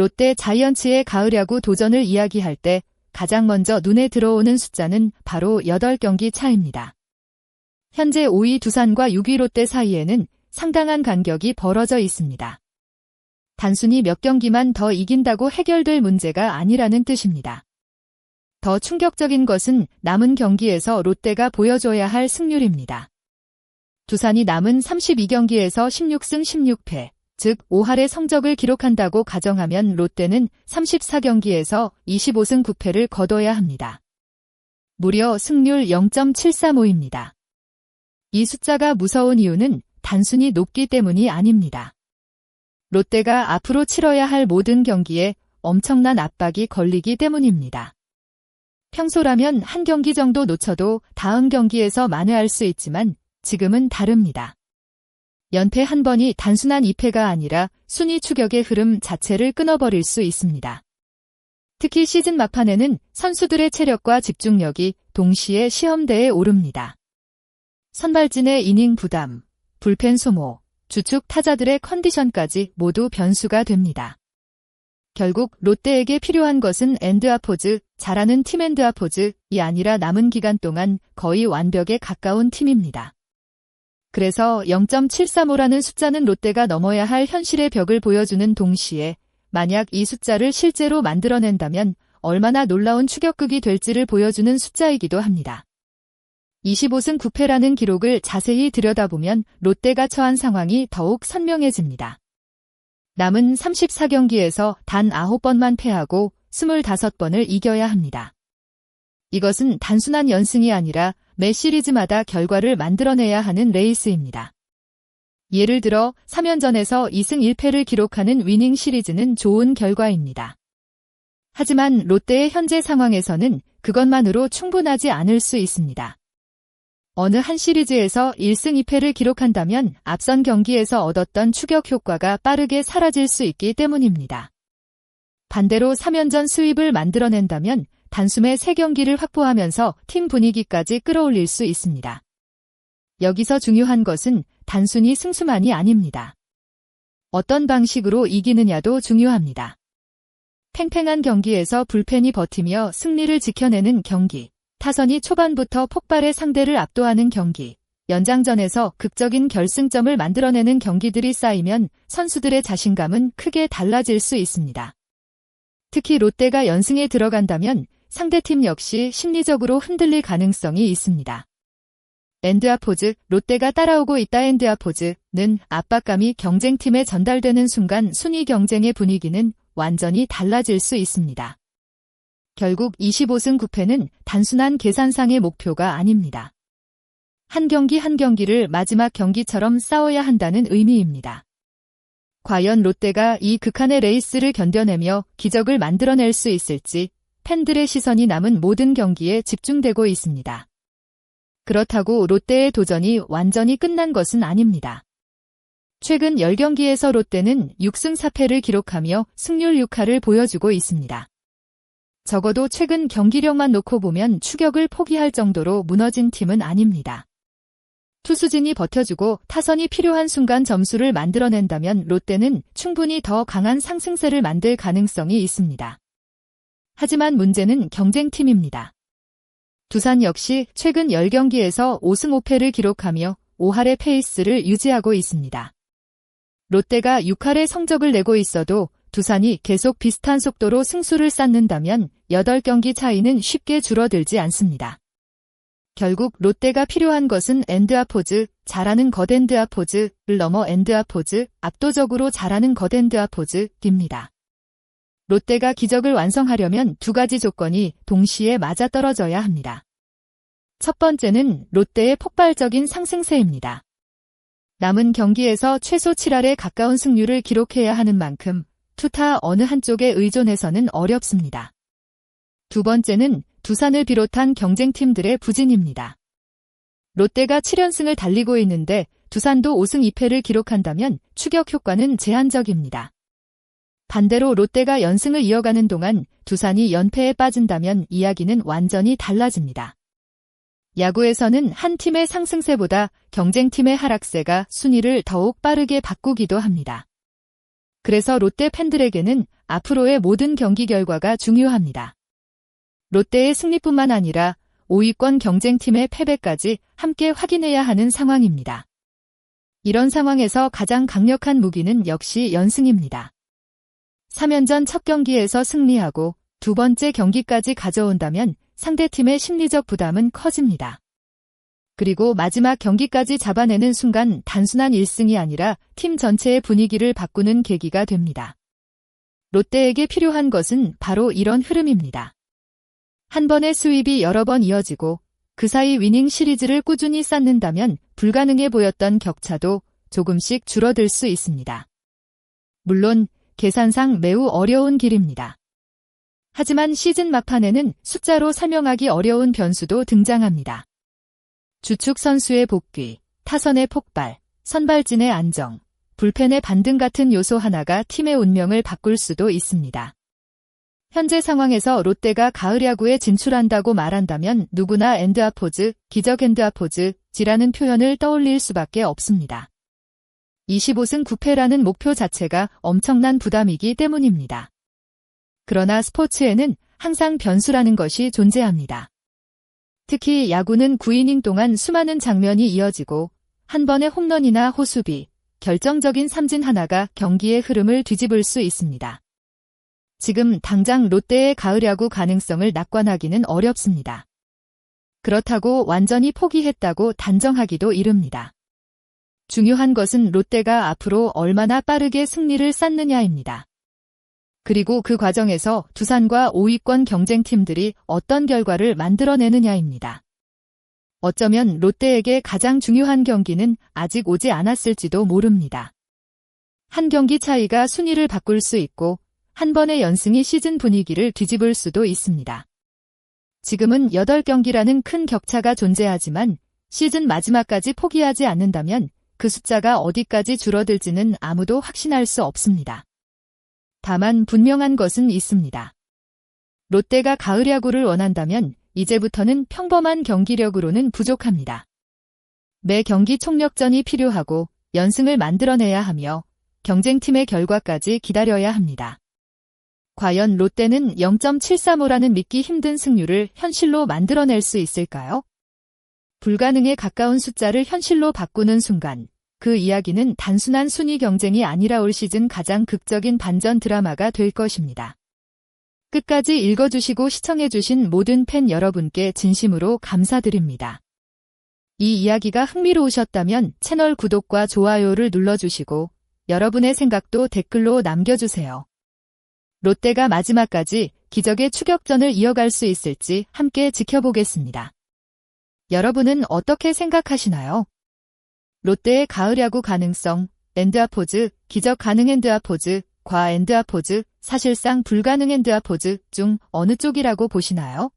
롯데 자이언츠의 가을 야구 도전을 이야기할 때 가장 먼저 눈에 들어오는 숫자는 바로 8경기 차입니다. 현재 5위 두산과 6위 롯데 사이에는 상당한 간격이 벌어져 있습니다. 단순히 몇 경기만 더 이긴다고 해결될 문제가 아니라는 뜻입니다. 더 충격적인 것은 남은 경기에서 롯데가 보여줘야 할 승률입니다. 두산이 남은 32경기에서 16승 16패, 즉 5할의 성적을 기록한다고 가정하면 롯데는 34경기에서 25승 9패를 거둬야 합니다. 무려 승률 0.735입니다. 이 숫자가 무서운 이유는 단순히 높기 때문이 아닙니다. 롯데가 앞으로 치러야 할 모든 경기에 엄청난 압박이 걸리기 때문입니다. 평소라면 한 경기 정도 놓쳐도 다음 경기에서 만회할 수 있지만 지금은 다릅니다. 연패 한 번이 단순한 2패가 아니라 순위 추격의 흐름 자체를 끊어버릴 수 있습니다. 특히 시즌 막판에는 선수들의 체력과 집중력이 동시에 시험대에 오릅니다. 선발진의 이닝 부담, 불펜 소모, 주축 타자들의 컨디션까지 모두 변수가 됩니다. 결국 롯데에게 필요한 것은 엔드아포즈, 잘하는 팀 엔드아포즈이 아니라 남은 기간 동안 거의 완벽에 가까운 팀입니다. 그래서 0.735라는 숫자는 롯데가 넘어야 할 현실의 벽을 보여주는 동시에 만약 이 숫자를 실제로 만들어낸다면 얼마나 놀라운 추격극이 될지를 보여주는 숫자이기도 합니다. 25승 9패라는 기록을 자세히 들여다보면 롯데가 처한 상황이 더욱 선명해집니다. 남은 34경기에서 단 9번만 패하고 25번을 이겨야 합니다. 이것은 단순한 연승이 아니라 매 시리즈마다 결과를 만들어내야 하는 레이스입니다. 예를 들어 3연전에서 2승 1패를 기록하는 위닝 시리즈는 좋은 결과입니다. 하지만 롯데의 현재 상황에서는 그것만으로 충분하지 않을 수 있습니다. 어느 한 시리즈에서 1승 2패를 기록한다면 앞선 경기에서 얻었던 추격 효과가 빠르게 사라질 수 있기 때문입니다. 반대로 3연전 스윕을 만들어낸다면 단숨에 3경기를 확보하면서 팀 분위기까지 끌어올릴 수 있습니다. 여기서 중요한 것은 단순히 승수만이 아닙니다. 어떤 방식으로 이기느냐도 중요합니다. 팽팽한 경기에서 불펜이 버티며 승리를 지켜내는 경기, 타선이 초반부터 폭발의 상대를 압도하는 경기, 연장전에서 극적인 결승점을 만들어내는 경기들이 쌓이면 선수들의 자신감은 크게 달라질 수 있습니다. 특히 롯데가 연승에 들어간다면 상대팀 역시 심리적으로 흔들릴 가능성이 있습니다. 엔드아포즈, 롯데가 따라오고 있다. 엔드아포즈는 압박감이 경쟁팀에 전달되는 순간 순위 경쟁의 분위기는 완전히 달라질 수 있습니다. 결국 25승 9패는 단순한 계산상의 목표가 아닙니다. 한 경기 한 경기를 마지막 경기처럼 싸워야 한다는 의미입니다. 과연 롯데가 이 극한의 레이스를 견뎌내며 기적을 만들어낼 수 있을지 팬들의 시선이 남은 모든 경기에 집중되고 있습니다. 그렇다고 롯데의 도전이 완전히 끝난 것은 아닙니다. 최근 10경기에서 롯데는 6승 4패를 기록하며 승률 6할을 보여주고 있습니다. 적어도 최근 경기력만 놓고 보면 추격을 포기할 정도로 무너진 팀은 아닙니다. 투수진이 버텨주고 타선이 필요한 순간 점수를 만들어낸다면 롯데는 충분히 더 강한 상승세를 만들 가능성이 있습니다. 하지만 문제는 경쟁팀입니다. 두산 역시 최근 10경기에서 5승 5패를 기록하며 5할의 페이스를 유지하고 있습니다. 롯데가 6할의 성적을 내고 있어도 두산이 계속 비슷한 속도로 승수를 쌓는다면 8경기 차이는 쉽게 줄어들지 않습니다. 결국 롯데가 필요한 것은 엔드아포즈, 잘하는 것 엔드아포즈를 넘어 엔드아포즈, 압도적으로 잘하는 것 엔드아포즈입니다. 롯데가 기적을 완성하려면 두 가지 조건이 동시에 맞아떨어져야 합니다. 첫 번째는 롯데의 폭발적인 상승세입니다. 남은 경기에서 최소 7할에 가까운 승률을 기록해야 하는 만큼 투타 어느 한쪽에 의존해서는 어렵습니다. 두 번째는 두산을 비롯한 경쟁팀들의 부진입니다. 롯데가 7연승을 달리고 있는데 두산도 5승 2패를 기록한다면 추격 효과는 제한적입니다. 반대로 롯데가 연승을 이어가는 동안 두산이 연패에 빠진다면 이야기는 완전히 달라집니다. 야구에서는 한 팀의 상승세보다 경쟁팀의 하락세가 순위를 더욱 빠르게 바꾸기도 합니다. 그래서 롯데 팬들에게는 앞으로의 모든 경기 결과가 중요합니다. 롯데의 승리뿐만 아니라 5위권 경쟁팀의 패배까지 함께 확인해야 하는 상황입니다. 이런 상황에서 가장 강력한 무기는 역시 연승입니다. 3연전 첫 경기에서 승리하고 두 번째 경기까지 가져온다면 상대팀의 심리적 부담은 커집니다. 그리고 마지막 경기까지 잡아내는 순간 단순한 1승이 아니라 팀 전체의 분위기를 바꾸는 계기가 됩니다. 롯데에게 필요한 것은 바로 이런 흐름입니다. 한 번의 스윕이 여러 번 이어지고 그 사이 위닝 시리즈를 꾸준히 쌓는다면 불가능해 보였던 격차도 조금씩 줄어들 수 있습니다. 물론 계산상 매우 어려운 길입니다. 하지만 시즌 막판에는 숫자로 설명하기 어려운 변수도 등장합니다. 주축 선수의 복귀, 타선의 폭발, 선발진의 안정, 불펜의 반등 같은 요소 하나가 팀의 운명을 바꿀 수도 있습니다. 현재 상황에서 롯데가 가을 야구에 진출한다고 말한다면 누구나 엔드아포즈, 기적 엔드아포즈지라는 표현을 떠올릴 수밖에 없습니다. 25승 9패라는 목표 자체가 엄청난 부담이기 때문입니다. 그러나 스포츠에는 항상 변수라는 것이 존재합니다. 특히 야구는 9이닝 동안 수많은 장면이 이어지고 한 번의 홈런이나 호수비, 결정적인 삼진 하나가 경기의 흐름을 뒤집을 수 있습니다. 지금 당장 롯데의 가을 야구 가능성을 낙관하기는 어렵습니다. 그렇다고 완전히 포기했다고 단정하기도 이릅니다. 중요한 것은 롯데가 앞으로 얼마나 빠르게 승리를 쌓느냐입니다. 그리고 그 과정에서 두산과 5위권 경쟁팀들이 어떤 결과를 만들어내느냐입니다. 어쩌면 롯데에게 가장 중요한 경기는 아직 오지 않았을지도 모릅니다. 한 경기 차이가 순위를 바꿀 수 있고 한 번의 연승이 시즌 분위기를 뒤집을 수도 있습니다. 지금은 8경기라는 큰 격차가 존재하지만 시즌 마지막까지 포기하지 않는다면 그 숫자가 어디까지 줄어들지는 아무도 확신할 수 없습니다. 다만 분명한 것은 있습니다. 롯데가 가을 야구를 원한다면 이제부터는 평범한 경기력으로는 부족합니다. 매 경기 총력전이 필요하고 연승을 만들어내야 하며 경쟁팀의 결과까지 기다려야 합니다. 과연 롯데는 0.735라는 믿기 힘든 승률을 현실로 만들어낼 수 있을까요? 불가능에 가까운 숫자를 현실로 바꾸는 순간 그 이야기는 단순한 순위 경쟁이 아니라 올 시즌 가장 극적인 반전 드라마가 될 것입니다. 끝까지 읽어주시고 시청해주신 모든 팬 여러분께 진심으로 감사드립니다. 이 이야기가 흥미로우셨다면 채널 구독과 좋아요를 눌러주시고 여러분의 생각도 댓글로 남겨주세요. 롯데가 마지막까지 기적의 추격전을 이어갈 수 있을지 함께 지켜보겠습니다. 여러분은 어떻게 생각하시나요? 롯데의 가을 야구 가능성, 엔드아포즈, 기적 가능 엔드아포즈, 과 엔드아포즈, 사실상 불가능 엔드아포즈 중 어느 쪽이라고 보시나요?